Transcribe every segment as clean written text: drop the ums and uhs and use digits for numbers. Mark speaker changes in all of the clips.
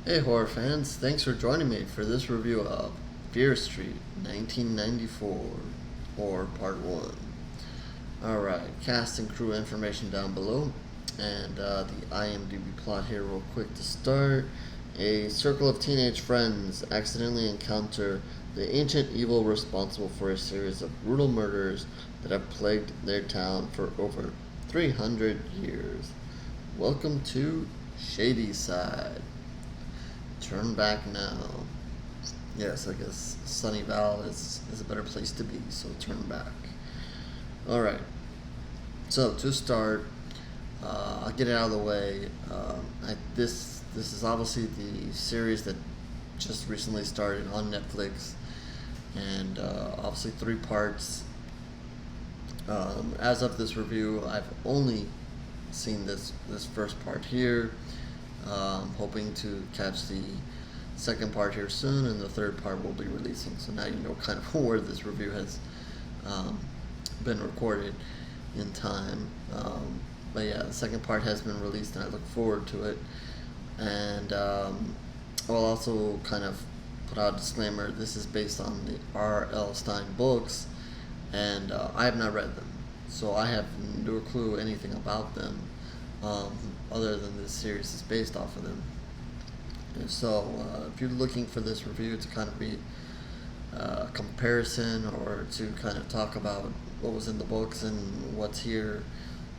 Speaker 1: Hey horror fans, thanks for joining me for this review of Fear Street 1994, or Part 1. Alright, cast and crew information down below, and the Imdb plot here real quick to start. A circle of teenage friends accidentally encounter the ancient evil responsible for a series of brutal murders that have plagued their town for over 300 years. Welcome to Shadyside. Turn back now. Yes, I guess Sunnyvale is a better place to be, so turn back. Alright, so to start, I'll get it out of the way. This is obviously the series that just recently started on Netflix, and obviously 3 parts. As of this review, I've only seen this first part here. Hoping to catch the second part here soon, and the third part will be releasing. So now you know kind of where this review has been recorded in time. But yeah, the second part has been released, and I look forward to it. And I'll also kind of put out a disclaimer. This is based on the R.L. Stine books, and I have not read them, so I have no clue anything about them. Other than this series is based off of them. And so if you're looking for this review to kind of be a comparison, or to kind of talk about what was in the books and what's here,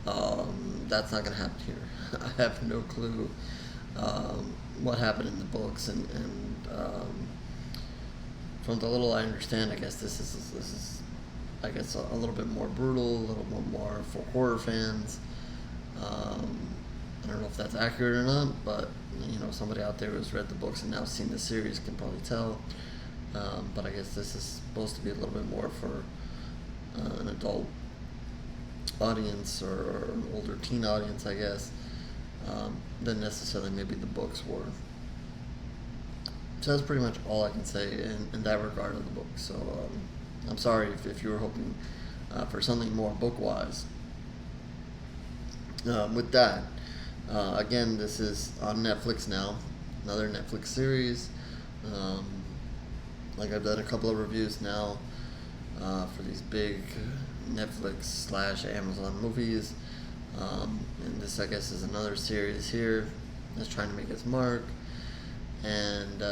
Speaker 1: that's not going to happen here. I have no clue what happened in the books, and from the little I understand, I guess this is I guess a little bit more brutal, a little bit more for horror fans. I don't know if that's accurate or not, but somebody out there who's read the books and now seen the series can probably tell. But I guess this is supposed to be a little bit more for an adult audience, or an older teen audience, I guess, than necessarily maybe the books were. So that's pretty much all I can say in that regard of the book. So I'm sorry if you were hoping for something more book-wise. With that, again, this is on Netflix now, another Netflix series. Like I've done a couple of reviews now for these big Netflix / Amazon movies, and this, I guess, is another series here that's trying to make its mark, and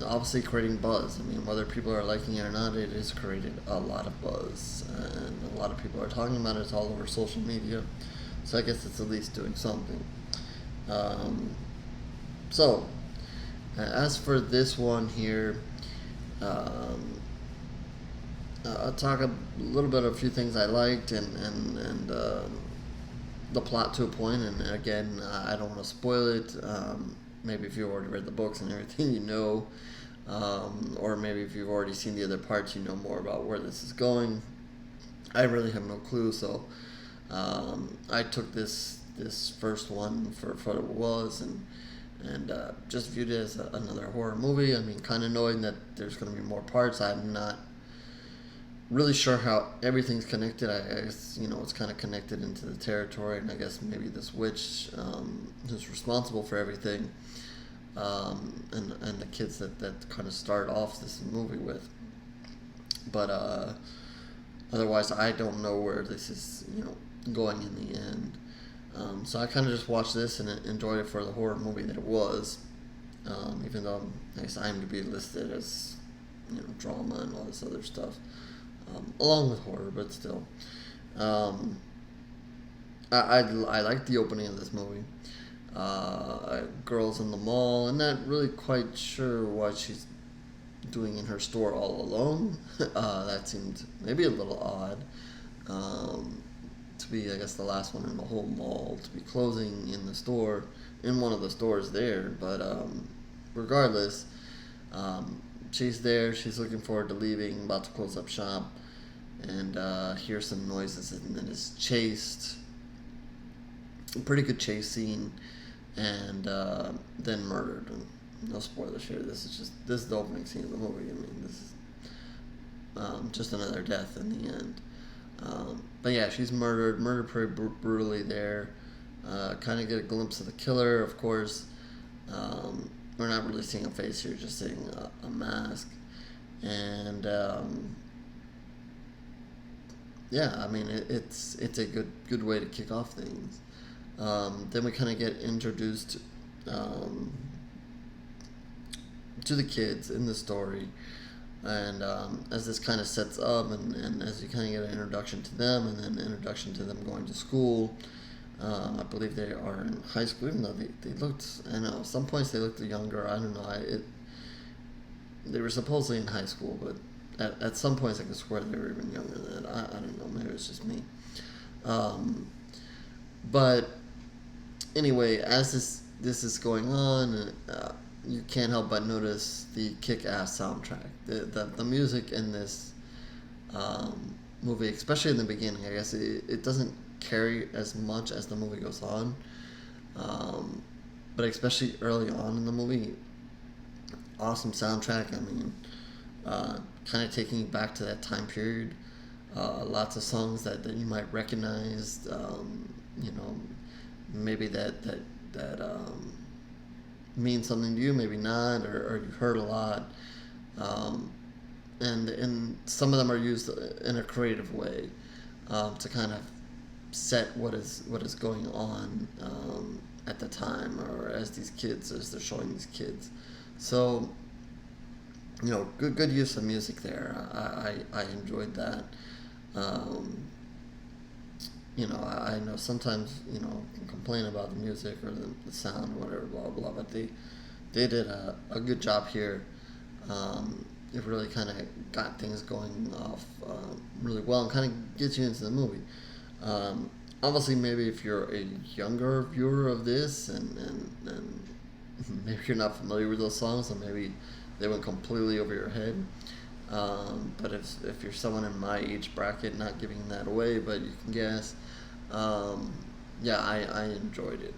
Speaker 1: obviously creating buzz. I mean, whether people are liking it or not, it has created a lot of buzz, and a lot of people are talking about it. It's all over social media, so I guess it's at least doing something. So, as for this one here, I'll talk a little bit of a few things I liked, and the plot to a point, and again, I don't want to spoil it. Maybe if you've already read the books and everything, or maybe if you've already seen the other parts, you know more about where this is going. I really have no clue, so I took this first one for what it was, and just viewed it as another horror movie. I mean, kind of knowing that there's going to be more parts. I'm not really sure how everything's connected. I guess, it's kind of connected into the territory, and I guess maybe this witch who's responsible for everything, and the kids that kind of start off this movie with. But otherwise, I don't know where this is, going in the end. So I kind of just watched this and enjoyed it for the horror movie that it was, even though I guess Imdb listed as, drama and all this other stuff, along with horror, but still. I like the opening of this movie. Girls in the mall, and not really quite sure what she's doing in her store all alone. That seemed maybe a little odd. To be, I guess, the last one in the whole mall to be closing in the store, in one of the stores there. But regardless, she's there. She's looking forward to leaving, about to close up shop, and hears some noises, and then is chased. A pretty good chase scene, and then murdered. And no spoilers here. This is the opening scene of the movie. I mean, this is just another death in the end. But yeah, she's murdered pretty brutally there. Kind of get a glimpse of the killer, of course. we're not really seeing a face here, just seeing a mask. And yeah, I mean, it's a good way to kick off things. Then we kind of get introduced to the kids in the story, and as this kind of sets up, and as you kind of get an introduction to them, and then an introduction to them going to school. I believe they are in high school, even though they looked, I know, some points they looked younger. I don't know. They were supposedly in high school, but at some points I could swear they were even younger than that. I don't know. Maybe it's just me. But anyway, as this is going on, you can't help but notice the kick-ass soundtrack. The music in this movie, especially in the beginning, I guess it doesn't carry as much as the movie goes on. But especially early on in the movie, awesome soundtrack. I mean, kind of taking you back to that time period. Lots of songs that you might recognize. Maybe that means something to you, maybe not, or you've heard a lot. And some of them are used in a creative way to kind of set what is going on at the time, or as they're showing these kids. So, good use of music there. I enjoyed that. I know sometimes, complain about the music or the sound or whatever, blah, blah, but they did a good job here. It really kind of got things going off really well and kind of gets you into the movie. Obviously, maybe if you're a younger viewer of this and maybe you're not familiar with those songs, or maybe they went completely over your head. But if you're someone in my age bracket, not giving that away, but you can guess, yeah, I enjoyed it.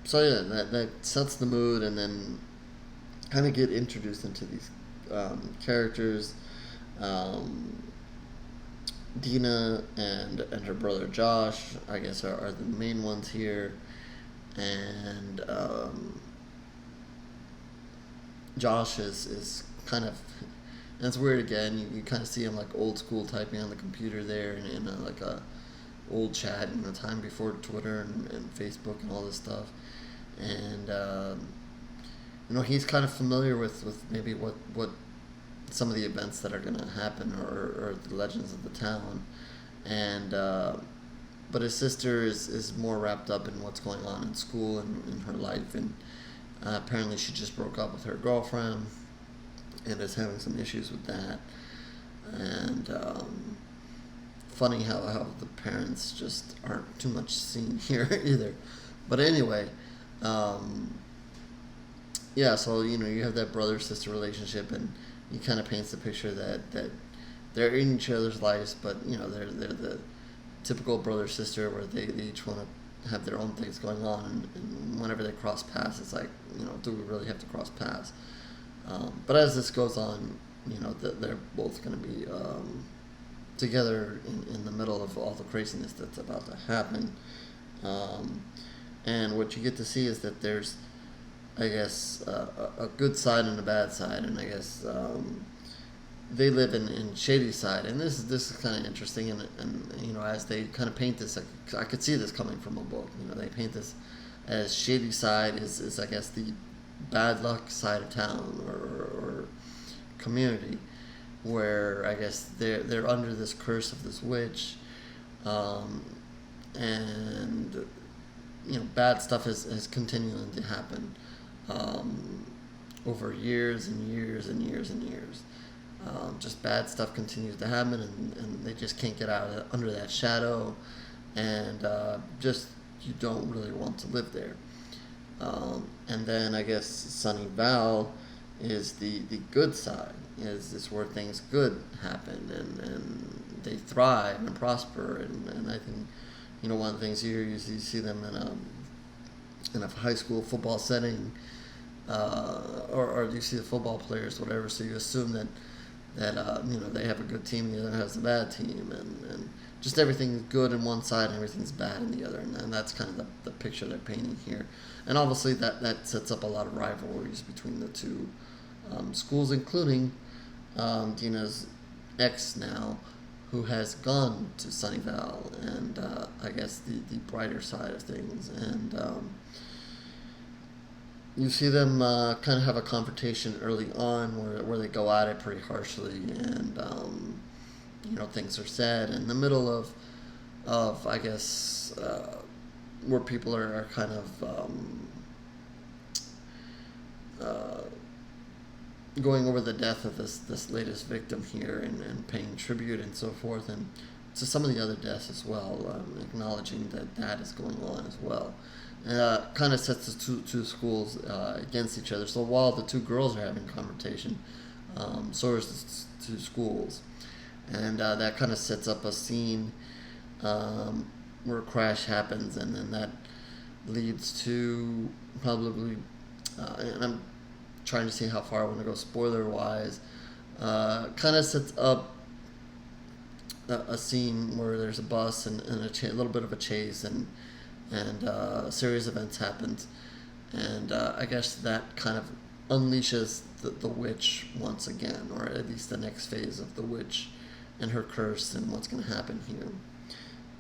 Speaker 1: So yeah, that sets the mood, and then kind of get introduced into these characters. Dina and her brother Josh, I guess, are the main ones here, and Josh is kind of, and it's weird again. You kind of see him like old school typing on the computer there, in like a old chat in the time before Twitter and Facebook and all this stuff, and he's kind of familiar with maybe what some of the events that are going to happen, or the legends of the town, and but his sister is more wrapped up in what's going on in school and in her life, and apparently she just broke up with her girlfriend and is having some issues with that, and funny how the parents just aren't too much seen here either. But anyway, yeah, so you have that brother-sister relationship, and he kind of paints the picture that they're in each other's lives, but they're the typical brother-sister where they each want to have their own things going on, and whenever they cross paths, it's like, do we really have to cross paths? But as this goes on, they're both going to be together in the middle of all the craziness that's about to happen. And what you get to see is that there's, I guess, a good side and a bad side, and I guess they live in Shadyside, and this is kind of interesting, and as they kind of paint this, I could see this coming from a book. They paint this as Shadyside is I guess the bad luck side of town or community, where I guess they're under this curse of this witch, and bad stuff is continuing to happen over years and years and years and years. Just bad stuff continues to happen, and they just can't get out under that shadow, and just you don't really want to live there. And then I guess Sunny Val is the good side, is where things good happen, and they thrive and prosper, and I think one of the things here you see them in a high school football setting, or you see the football players, whatever, so you assume that they have a good team, the other has a bad team, and just everything's good in one side and everything's bad in the other, and that's kind of the picture they're painting here. And obviously that sets up a lot of rivalries between the two schools, including Dina's ex now, who has gone to Sunnyvale, and I guess the brighter side of things. And you see them kind of have a confrontation early on where they go at it pretty harshly, and things are said in the middle of I guess where people are kind of going over the death of this latest victim here, and paying tribute and so forth, and to some of the other deaths as well, acknowledging that is going on as well. And kind of sets the two schools against each other. So while the two girls are having a confrontation, so is the two schools. And that kind of sets up a scene where a crash happens, and then that leads to probably, and I'm trying to see how far I want to go spoiler-wise, kind of sets up a scene where there's a bus and a little bit of a chase, and a series of events happens, and I guess that kind of unleashes the witch once again, or at least the next phase of the witch and her curse and what's going to happen here.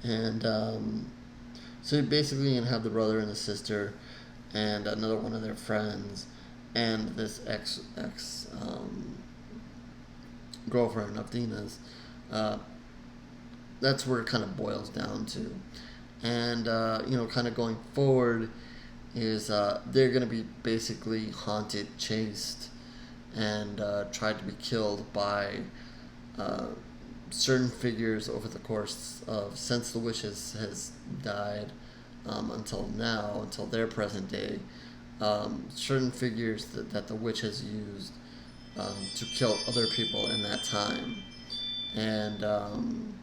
Speaker 1: And so basically you're going to have the brother and the sister and another one of their friends and this ex girlfriend of Dina's. That's where it kind of boils down to. And kind of going forward is they're going to be basically haunted, chased, and tried to be killed by certain figures over the course of, since the witch has died until now, until their present day, certain figures that the witch has used to kill other people in that time. And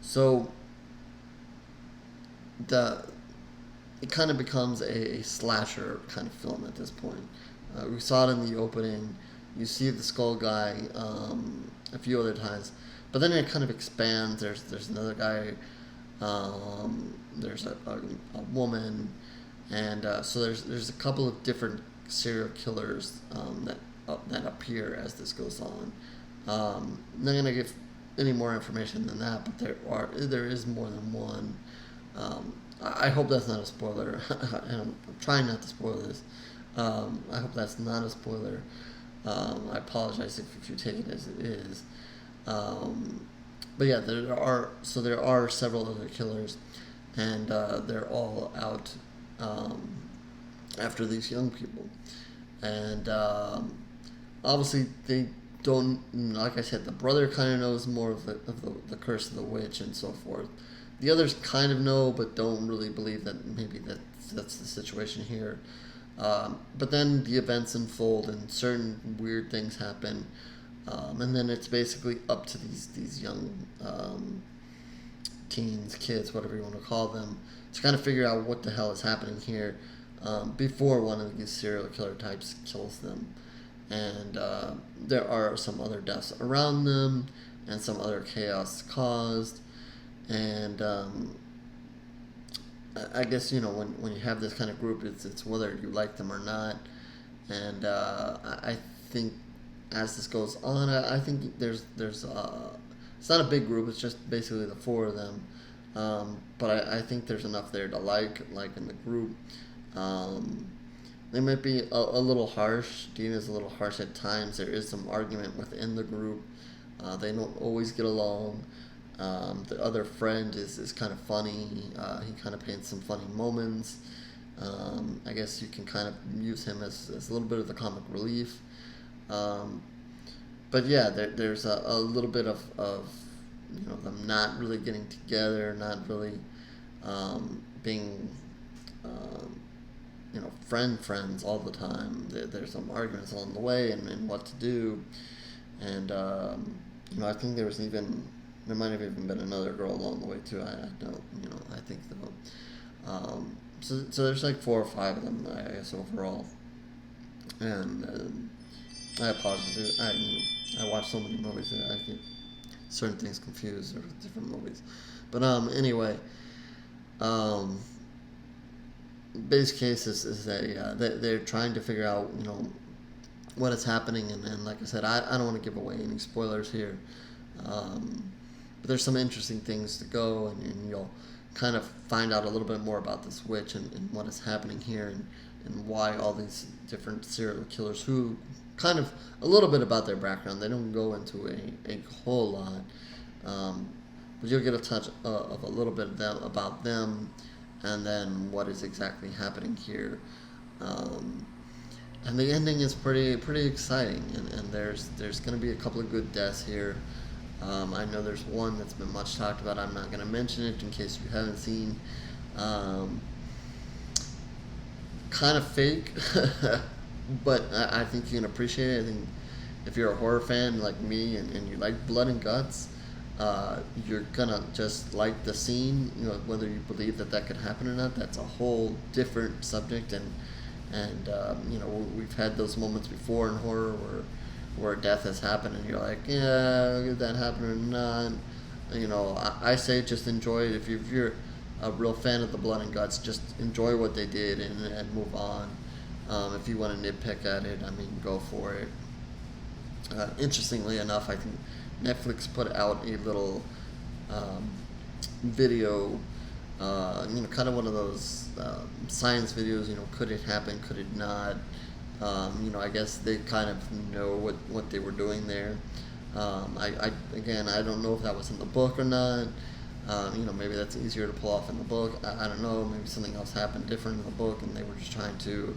Speaker 1: so it kind of becomes a slasher kind of film at this point. We saw it in the opening. You see the skull guy a few other times, but then it kind of expands. There's another guy. There's a woman, and so there's a couple of different serial killers that appear as this goes on. I'm not gonna give any more information than that, but there is more than one. I hope that's not a spoiler, and I'm trying not to spoil this. I hope that's not a spoiler. I apologize if you take it as it is. But yeah, there are several other killers, and they're all out after these young people. And obviously they don't, like I said, the brother kind of knows more of the curse of the witch and so forth. The others kind of know, but don't really believe that maybe that's the situation here. But then the events unfold, and certain weird things happen, and then it's basically up to these young teens, kids, whatever you want to call them, to kind of figure out what the hell is happening here before one of these serial killer types kills them. And there are some other deaths around them, and some other chaos caused. And I guess when you have this kind of group, it's whether you like them or not. And I think as this goes on, I think there's it's not a big group. It's just basically the four of them. But I think there's enough there to like in the group. They might be a little harsh. Dina's a little harsh at times. There is some argument within the group. They don't always get along. The other friend is kind of funny. He kind of paints some funny moments. I guess you can kind of use him as a little bit of the comic relief. But yeah, there's a little bit of them not really getting together, not really being friends all the time. There's some arguments along the way and what to do. And I think there might have even been another girl along the way too. I don't, I think though. So there's like 4 or 5 of them, I guess, overall. And I apologize. I watch so many movies that certain things confused or different movies. But anyway, base case is that they're trying to figure out what is happening, and like I said, I don't want to give away any spoilers here. But there's some interesting things to go, and you'll kind of find out a little bit more about this witch and what is happening here, and why all these different serial killers, who kind of a little bit about their background. They don't go into a whole lot, but you'll get a touch of a little bit about them, and then what is exactly happening here. And the ending is pretty exciting, and there's going to be a couple of good deaths here. I know there's one that's been much talked about. I'm not going to mention it in case you haven't seen. Kind of fake, but I think you can appreciate it. I think if you're a horror fan like me and you like blood and guts, you're gonna just like the scene. Whether you believe that could happen or not, that's a whole different subject. And we've had those moments before in horror where death has happened, and you're like, yeah, did that happen or not? I say just enjoy it. If you're a real fan of the blood and guts, just enjoy what they did and move on. If you want to nitpick at it, I mean, go for it. Interestingly enough, I think Netflix put out a little video, kind of one of those science videos. Could it happen? Could it not? I guess they kind of know what they were doing there. I don't know if that was in the book or not. Maybe that's easier to pull off in the book. I don't know. Maybe something else happened different in the book, and they were just trying to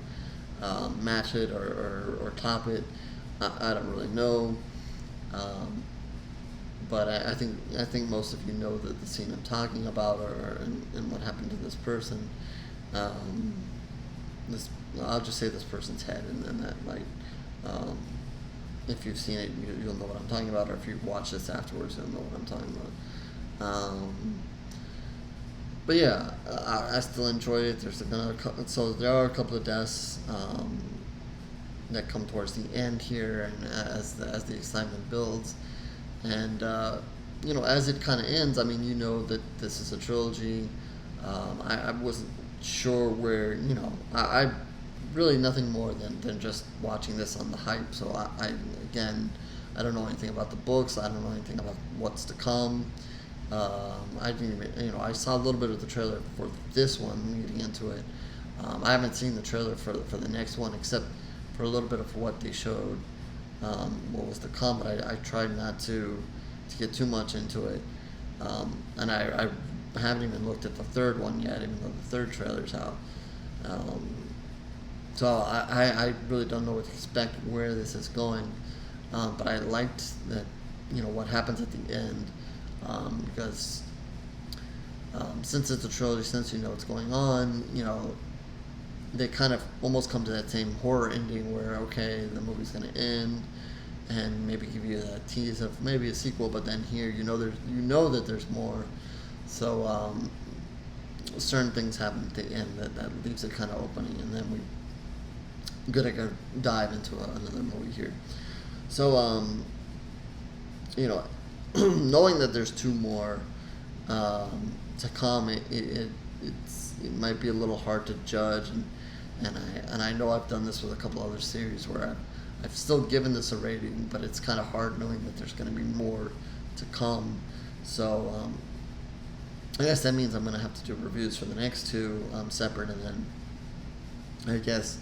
Speaker 1: match it or top it. I don't really know. But I think most of you know the scene I'm talking about, and what happened to this person. I'll just say this person's head, and then that might. If you've seen it, you'll know what I'm talking about, or if you watch this afterwards, you'll know what I'm talking about. But yeah, I still enjoyed it. So there are a couple of deaths that come towards the end here, and as the excitement builds, and as it kind of ends, I mean, that this is a trilogy. I wasn't sure where I really nothing more than just watching this on the hype. So I don't know anything about the books. I don't know anything about what's to come. I didn't even, I saw a little bit of the trailer for this one leading into it. I haven't seen the trailer for the next one, except for a little bit of what they showed, what was to come, but I tried not to get too much into it. And I haven't even looked at the third one yet, even though the third trailer's out. So I really don't know what to expect, where this is going. But I liked that, what happens at the end. Because since it's a trilogy, since you know what's going on, they kind of almost come to that same horror ending where, okay, the movie's going to end, and maybe give you a tease of maybe a sequel, but then here that there's more. So certain things happen at the end that leaves it kind of opening, and then we're gonna go dive into another movie here. So knowing that there's two more to come, it might be a little hard to judge, and I know I've done this with a couple other series where I've still given this a rating, but it's kind of hard knowing that there's going to be more to come. So I guess that means I'm going to have to do reviews for the next two separate, and then I guess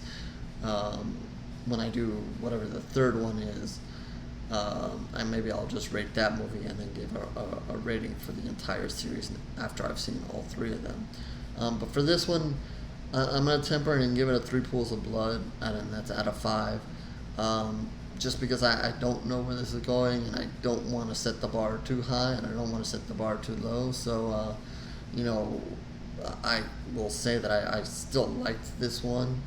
Speaker 1: when I do whatever the third one is, maybe I'll just rate that movie and then give a rating for the entire series after I've seen all three of them. But for this one, I'm going to temper it and give it a 3 pools of blood, and that's out of 5. Just because I don't know where this is going, and I don't want to set the bar too high, and I don't want to set the bar too low. So, I will say that I still liked this one.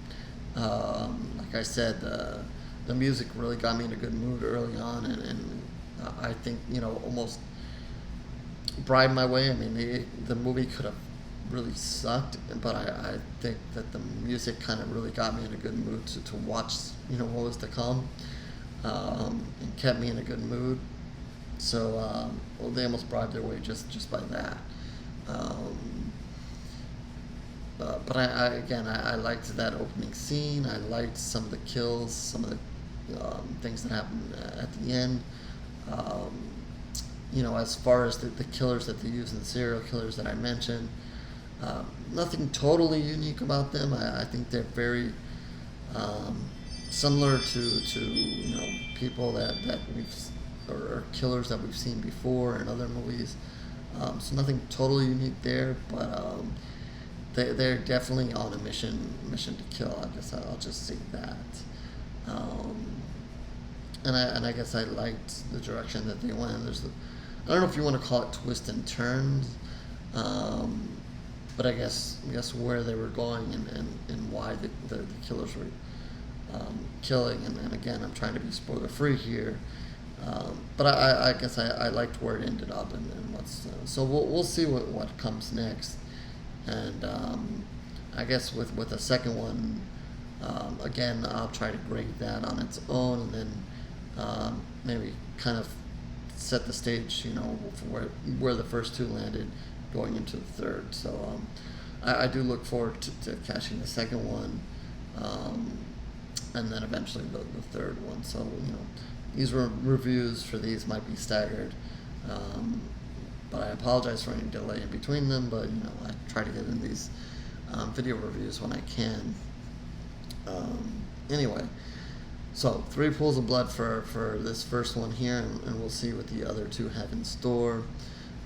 Speaker 1: Like I said, the music really got me in a good mood early on, and I think, almost bribed my way. I mean, the movie could have really sucked, but I think that the music kind of really got me in a good mood to watch, what was to come, and kept me in a good mood. So well, they almost bribed their way just by that. Um, but I liked that opening scene. I liked some of the kills, some of the things that happened at the end. Um, as far as the killers that they use, and the serial killers that I mentioned, nothing totally unique about them. I think they're very similar to people that we've or killers that we've seen before in other movies. So nothing totally unique there, but they're definitely on a mission to kill. I guess I'll just say that. And I guess I liked the direction that they went. I don't know if you want to call it twists and turns, but I guess where they were going and why the killers were killing. And again, I'm trying to be spoiler free here, but I guess I liked where it ended up and what's so we'll see what comes next. And I guess with the second one, again, I'll try to grade that on its own, and then maybe kind of set the stage, for where the first two landed, going into the third. So I do look forward to catching the second one, and then eventually the third one. So these reviews for these might be staggered. But I apologize for any delay in between them, but I try to get in these video reviews when I can. Anyway, so 3 pools of blood for this first one here, and we'll see what the other two have in store.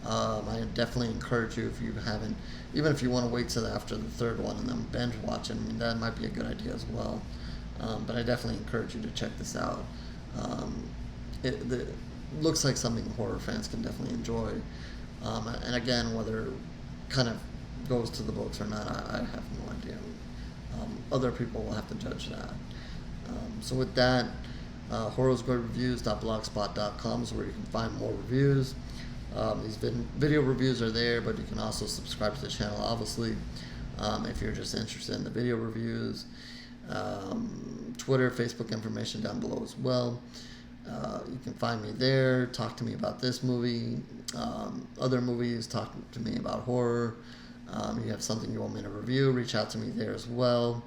Speaker 1: I definitely encourage you, if you haven't, even if you want to wait till after the third one and then binge watch it, that might be a good idea as well. But I definitely encourage you to check this out. It looks like something horror fans can definitely enjoy. And again, whether it kind of goes to the books or not, I have no idea. Other people will have to judge that. So with that, horrorsgreatreviews.blogspot.com is where you can find more reviews. These video reviews are there, but you can also subscribe to the channel, obviously, if you're just interested in the video reviews. Twitter, Facebook information down below as well. You can find me there, talk to me about this movie, other movies, talk to me about horror. You have something you want me to review, reach out to me there as well.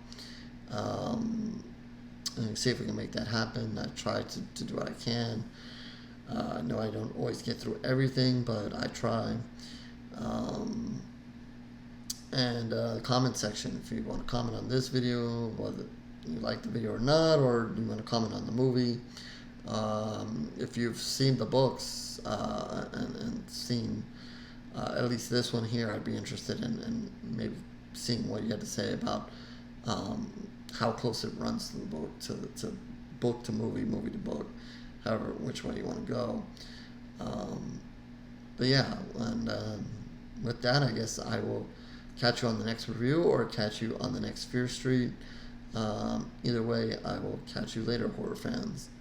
Speaker 1: And see if we can make that happen. I try to do what I can. I know I don't always get through everything, but I try. And comment section, if you want to comment on this video, whether you like the video or not, or you want to comment on the movie. If you've seen the books and seen at least this one here, I'd be interested in maybe seeing what you had to say about how close it runs to the book, to book to movie, movie to book, however, which way you want to go. But yeah, and with that, I guess I will catch you on the next review or catch you on the next Fear Street. Either way, I will catch you later, horror fans.